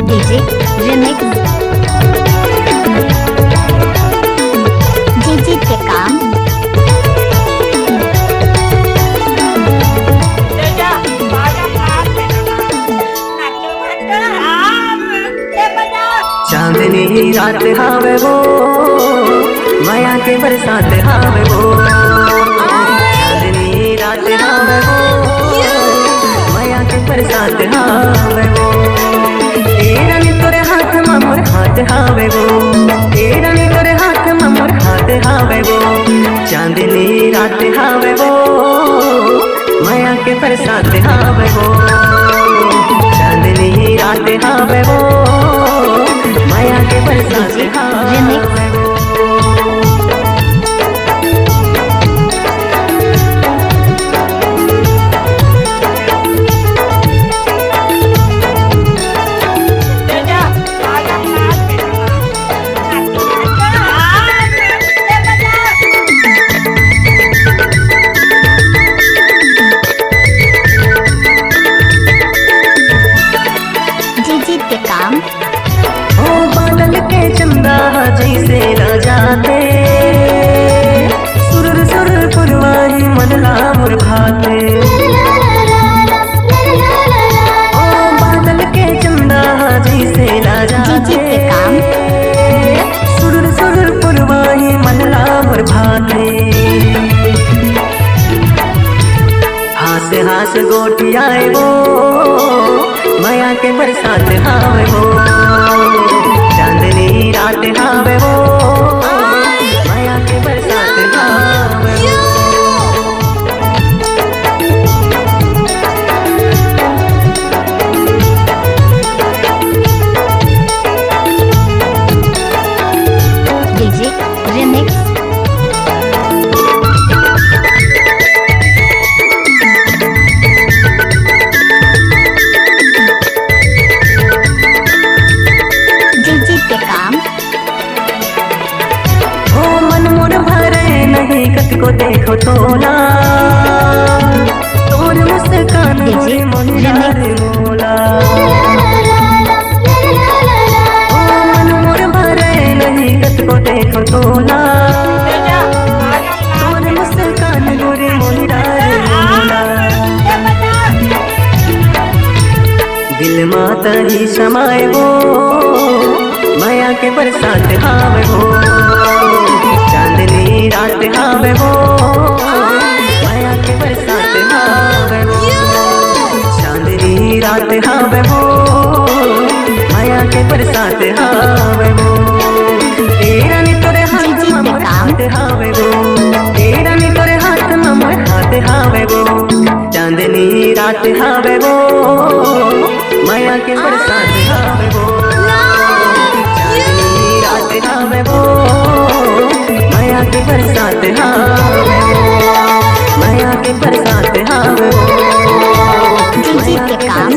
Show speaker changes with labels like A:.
A: DJ remix जीजी के काम
B: चांदनी रात हावे वो माया के बरसात हावे वो चांदनी रात हावे वो माया के बरसात हावे वो तेरा नी तोरे हाथ में मोर हाथ हावे वो तेरा नी तोरे हाथ में मोर हाथ हावे वो चांदनी रात हावे वो माया के बरसात हावे वो चांदनी रात हावे वो माया के बरसात हावे वो
A: जीजी के काम
B: ओ बादल के चंदा जैसे न जाते सुर सुर पुरवाही मनला मुर भाते ओ बादल के चंदा जैसे न जाते सुर सुर पुरवाही मनला मुर भाते हास हास गोटियाए वो माया के बरसात हावे वो चांदनी रात हावे वो माया के बरसात हावे वो
A: डीजे रिमिक्स जीजी के काम
B: ओ मन मोर भरे नहीं कत को देखो तोला तोर मुस्कान मोरे मोहियार मोला ओ मन मोर भरे नहीं कत को देखो तोला तोर मुस्कान मोरे मोहियार मोला दिल माता ही समाए वो माया के बरसात हावे वो चांदनी रात हावे वो माया के बरसात हावे वो चांदनी रात हावे वो माया के बरसात हावे वो तेरा नी तोरे हाथ में मोर हाथ हावे वो तेरा नी तोरे हाथ में मोर हाथ हावे वो चांदनी रात हावे वो माया के बरसात हावे वो चांदनी रात हावे वो माया के बरसात हावे वो माया के बरसात हावे वो
A: जीजी के काम